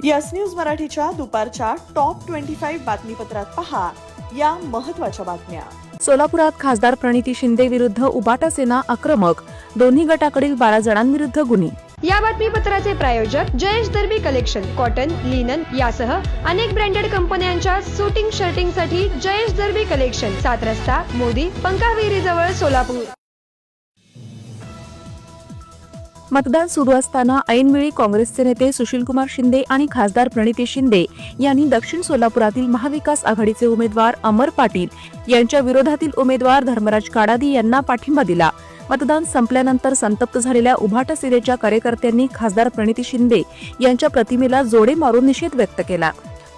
Yes news मराठीच्या दुपारच्या top 25 बातमीपत्रात पहा या महत्त्वाच्या बातम्या। सोलापुरात खासदार प्रणिती शिंदे विरुद्ध उबाटा सेना आक्रमक, दोन्ही गटाकडील 12 जणांविरुद्ध गुन्हे। या बातमीपत्राचे प्रायोजक जयेश दर्बी कलेक्शन, कॉटन, लिनन यासह अनेक ब्रँडेड कंपन्यांच्या शूटिंग शर्टिंगसाठी जयेश दर्बी कलेक्शन, 7 रस्ता मोदी पंकाविरी जवळ सोलापूर। मतदान सुरू असताना ऐनवेळी काँग्रेसचे नेते सुशीलकुमार शिंदे आणि खासदार प्रणिती शिंदे यांनी दक्षिण सोलापुरातील महाविकास आघाडीचे उमेदवार अमर पाटील यांच्या विरोधातील उमेदवार धर्मराज काडादी यांना पाठिंबा दिला। मतदान संपल्यानंतर संतप्त झालेल्या उभाटा सेनेच्या कार्यकर्त्यांनी खासदार प्रणिती शिंदे यांच्या प्रतिमेला जोडे मारून निषेध व्यक्त केला।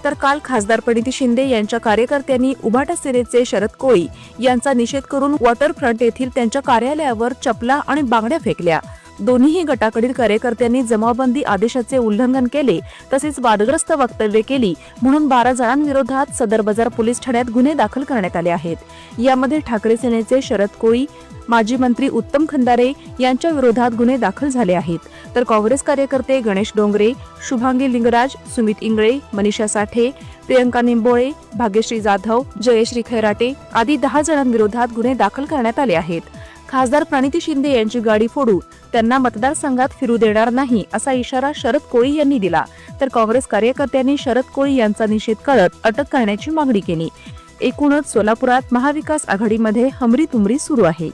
तर काल खासदार प्रणिती शिंदे यांच्या कार्यकर्त्यांनी उभाटा सेनेचे शरद कोळी यांचा निषेध करून वॉटरफ्रंट येथील त्यांच्या कार्यालयावर चपला आणि बांगड्या फेकल्या। दोन्हीही गटाकडील कार्यकर्त्यांनी जमावबंदी आदेशाचे उल्लंघन केले तसेच वादग्रस्त वक्तव्ये केली म्हणून 12 जणांविरोधात सदर बाजार पोलीस ठाण्यात गुन्हे दाखल करण्यात आले आहेत। यामध्ये ठाकरे सेनेचे शरद कोळी, माजी मंत्री उत्तम खंदारे यांच्या विरोधात गुन्हे दाखल झाले आहेत। तर काँग्रेस कार्यकर्ते गणेश डोंगरे, शुभांगी लिंगराज, सुमित इंगळे, मनीषा साठे, प्रियंका निंबोळे, भाग्यश्री जाधव, जयश्री खैराटे आदी 10 जणांविरोधात गुन्हे दाखल करण्यात आले आहेत। खासदार प्रणिती शिंदे यांची गाडी फोडू, त्यांना मतदारसंघात फिरू देणार नाही असा इशारा शरद कोळी यांनी दिला। तर काँग्रेस कार्यकर्त्यांनी शरद कोळी यांचा निषेध करत अटक करण्याची मागणी केली। एकूणच सोलापुरात महाविकास आघाडीमध्ये हमरी-तुमरी सुरू आहे।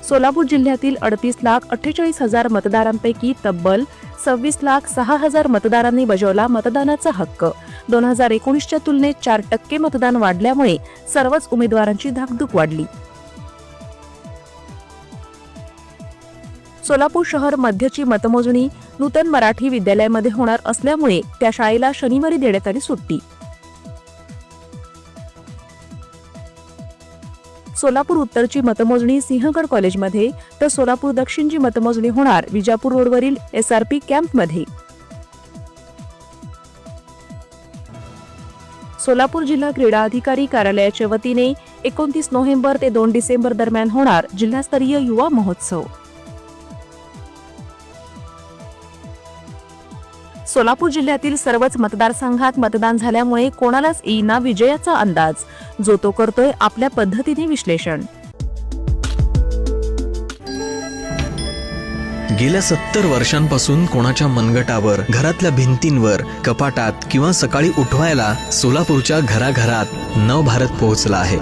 सोलापूर जिल्ह्यातील 38,48,000 मतदारांपैकी तब्बल 26,06,000 मतदारांनी बजावला मतदानाचा हक्क। 2019च्या तुलनेत 4% मतदान वाढल्यामुळे सर्वच उमेदवारांची धाकधूक वाढली। सोलापूर शहर मध्यची मतमोजणी नूतन मराठी विद्यालयामध्ये होणार असल्यामुळे त्या शाळेला शनिवारी देण्यात आली सुट्टी। सोलापूर उत्तरची मतमोजणी सिंहगड कॉलेजमध्ये तर सोलापूर दक्षिणची मतमोजणी होणार विजापूर रोडवरील SRP कॅम्पमध्ये। सोलापूर जिल्हा क्रीडा अधिकारी कार्यालयाच्या वतीने 29 नोव्हेंबर ते 2 डिसेंबर दरम्यान होणार जिल्हास्तरीय युवा महोत्सव। सोलापूर जिल्ह्यातील सर्वच मतदारसंघात मतदान झाल्यामुळे कोणालाच येईना विजयाचा अंदाज, जो तो करतोय आपल्या पद्धतीने विश्लेषण। गेल्या 70 वर्षांपासून कोणाच्या मनगटावर, घरातल्या भिंतींवर, कपाटात किंवा सकाळी उठवायला सोलापूरच्या घराघरात नवभारत पोहोचला आहे।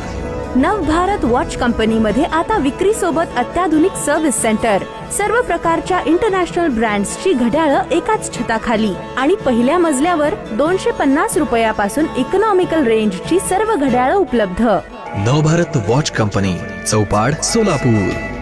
नवभारत वॉच कंपनीमध्ये आता विक्री सोबत अत्याधुनिक सर्व्हिस सेंटर, सर्व प्रकारच्या इंटरनॅशनल ब्रँड्सची घड्याळं एकाच छताखाली आणि पहिल्या मजल्यावर 250 रुपयापासून इकॉनॉमिकल रेंजची सर्व घड्याळं उपलब्ध। नवभारत वॉच कंपनी, चौपाड, सोलापूर।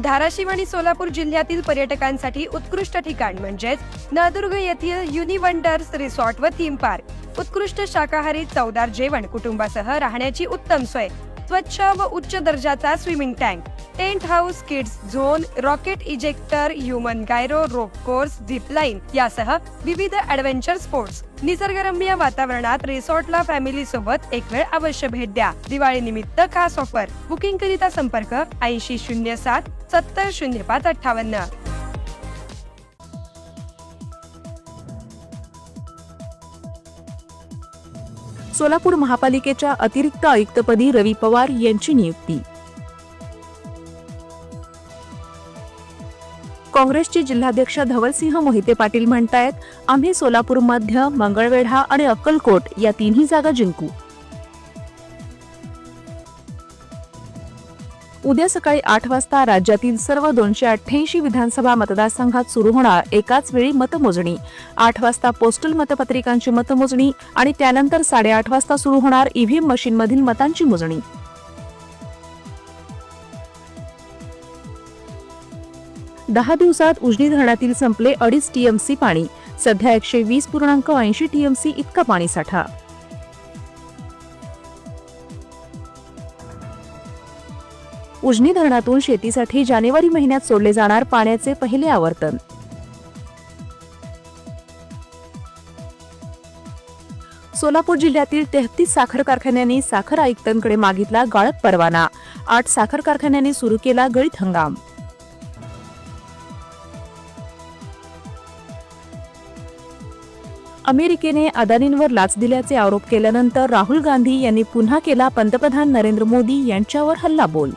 धाराशिव आणि सोलापूर जिल्ह्यातील पर्यटकांसाठी उत्कृष्ट ठिकाण म्हणजेच नळदुर्ग येथील युनिवंडर्स रिसॉर्ट व थीम पार्क। उत्कृष्ट शाकाहारी चवदार जेवण, कुटुंबासह राहण्याची उत्तम सोय, स्वच्छ व उच्च दर्जाचा swimming tank, tent house, kids zone, rocket ejector, human gyro, rope course, zip line यासह विविध ॲडव्हेंचर स्पोर्ट्स। निसर्गरम्य वातावरणात रिसॉर्टला फॅमिली सोबत एक वेळ अवश्य भेट द्या। दिवाळी निमित्त खास ऑफर। बुकिंग करिता संपर्क 8007 700558। सोलापूर महापालिकेच्या अतिरिक्त आयुक्तपदी रवी पवार यांची नियुक्ती। काँग्रेसचे जिल्हाध्यक्ष धवलसिंह मोहिते पाटील म्हणतायत, आम्ही सोलापूर मध्य, मंगळवेढा आणि अक्कलकोट या तिन्ही जागा जिंकू। उद्या सकाळी 8 वाजता राज्यातील सर्व 288 विधानसभा मतदारसंघात सुरू होणार एकाच वेळी मतमोजणी। 8 वाजता पोस्टल मतपत्रिकांची मतमोजणी आणि त्यानंतर 8:30 वाजता सुरू होणार ईव्हीएम मशीनमधील मतांची मोजणी। दहा दिवसात उजनी धरणातील संपले 2.5 TMC पाणी, सध्या 120.80 TMC इतका पाणीसाठा। उजनी धरणातून शेतीसाठी जानेवारी महिन्यात सोडले जाणार पाण्याचे पहिले आवर्तन। सोलापूर जिल्ह्यातील 33 साखर कारखान्यांनी साखर आयुक्तांकडे मागितला गाळप परवाना. 8 साखर कारखान्यांनी सुरू केला गळीत हंगाम. अमेरिकेने अदानींवर लाच दिल्याचे आरोप केल्यानंतर राहुल गांधी यांनी पुन्हा केला पंतप्रधान नरेंद्र मोदी यांच्यावर हल्लाबोल.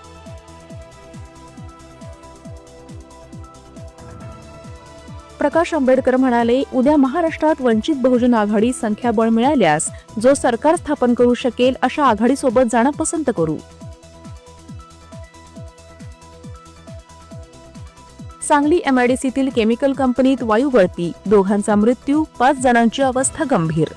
प्रकाश आंबेडकर म्हणाले, उद्या महाराष्ट्रात वंचित बहुजन आघाडी संख्याबळ मिळाल्यास जो सरकार स्थापन करू शकेल अशा आघाडीसोबत जाणं पसंत करू. सांगली एमआयडीसीतील केमिकल कंपनीत वायू गळती, दोघांचा मृत्यू, 5 जणांची अवस्था गंभीर.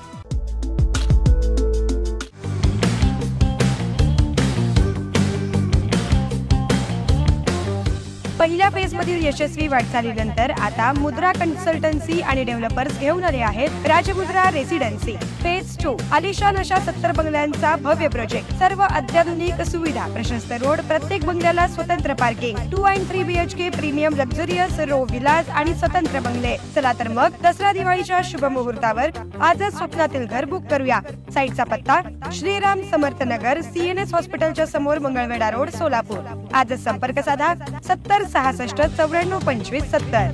पहिल्या फेजमधील यशस्वी वाटचालीनंतर आता मुद्रा कन्सल्टन्सी आणि डेव्हलपर्स घेऊन आले आहेत राजमुद्रा रेसिडेन्सी. फेज 2 आलिशान अशा 70 बंगल्यांचा भव्य प्रोजेक्ट, सर्व अत्याधुनिक सुविधा, प्रशस्त रोड, प्रत्येक बंगल्याला स्वतंत्र पार्किंग, 2 आणि 3 BHK premium luxurious row villas आणि स्वतंत्र बंगले. चला तर मग दसरा दिवाळीच्या शुभ मुहूर्तावर आजच स्वप्नातील घर बुक करूया. साईटचा पत्ता श्रीराम समर्थ नगर, CNS हॉस्पिटलच्या समोर, मंगळवेढा रोड, सोलापूर. आजच संपर्क साधा 70 66 94 25 70.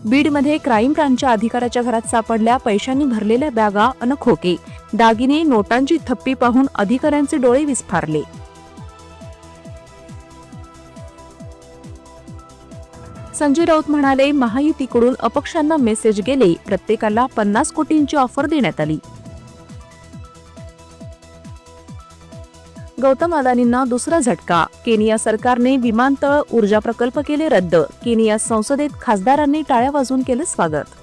बीडमध्ये क्राईम ब्रांचच्या अधिकाऱ्याच्या घरात सापडल्या पैशांनी भरलेल्या बॅगा अन खोके, दागिने, नोटांची थप्पी पाहून अधिकाऱ्यांचे डोळे विस्फारले. संजय राऊत म्हणाले, महायुतीकडून अपक्षांना मेसेज गेले, प्रत्येकाला 50 कोटींची ऑफर देण्यात आली. गौतम अदानींना दुसरा झटका, केनिया सरकारने विमानतळ, ऊर्जा प्रकल्प केले रद्द, केनिया संसदेत खासदारांनी टाळ्या वाजवून केलं स्वागत.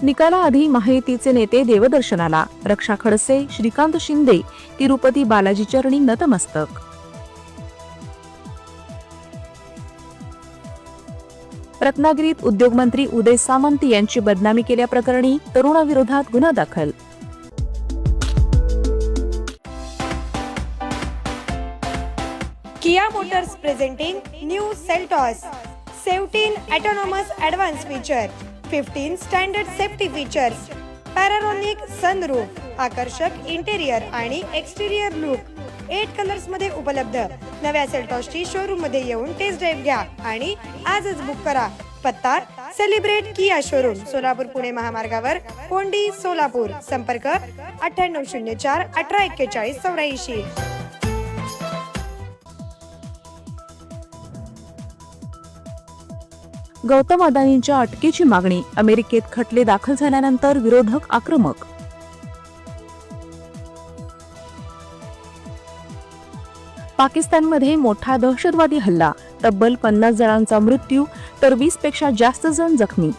निकालाआधी महायुतीचे नेते देवदर्शनाला, रक्षा खडसे, श्रीकांत शिंदे, तिरुपती बालाजी चरणी नतमस्तक. रत्नागिरीत उद्योगमंत्री उदय सामंत यांची बदनामी केल्याप्रकरणी तरुणाविरोधात गुन्हा दाखल. Kia Motors presenting new Seltos 17 autonomous advanced feature, 15 standard safety features, panoramic sunroof, आकर्षक इंटेरियर आणि एक्सटेरियर लुक, 8 कलर्स मध्ये उपलब्ध. नव्या सेल्टॉसची शोरूम मध्ये येऊन टेस्ट ड्राइव्ह घ्या आणि आजच बुक करा. पत्ता celebrate Kia showroom, Solapur Pune महामार्गावर, कोंडी, सोलापूर. संपर्क 9804 1841 84. गौतम अदानींच्या अटकेची मागणी, अमेरिकेत खटले दाखल झाल्यानंतर विरोधक आक्रमक. पाकिस्तानमध्ये मोठा दहशतवादी हल्ला, तब्बल 50 जणांचा मृत्यू तर 20 पेक्षा जास्त जण जखमी.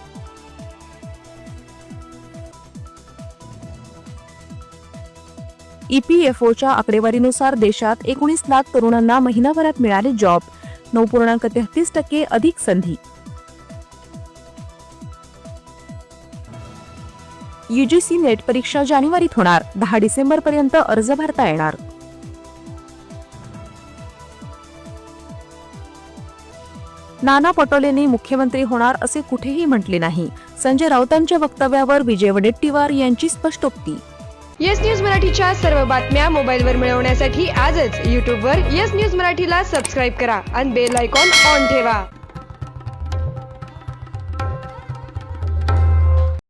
EPFOच्या आकडेवारीनुसार देशात 19 लाख तरुणांना महिनाभरात मिळाले जॉब, 9.33% अधिक संधी. UGC नेट परीक्षा जानेवारीत होणार, 10 डिसेंबरपर्यंत अर्ज भरता येणार. नाना पटोलेंनी मुख्यमंत्री होणार असे कुठेही म्हटले नाही, संजय राऊतांच्या वक्तव्यावर विजय वडेट्टीवार यांची स्पष्टोक्ती. येस न्यूज मराठीच्या सर्व बातम्या मोबाईलवर मिळवण्यासाठी आजच YouTubeवर येस न्यूज मराठीला सबस्क्राईब करा आणि बेल आयकॉन ऑन ठेवा.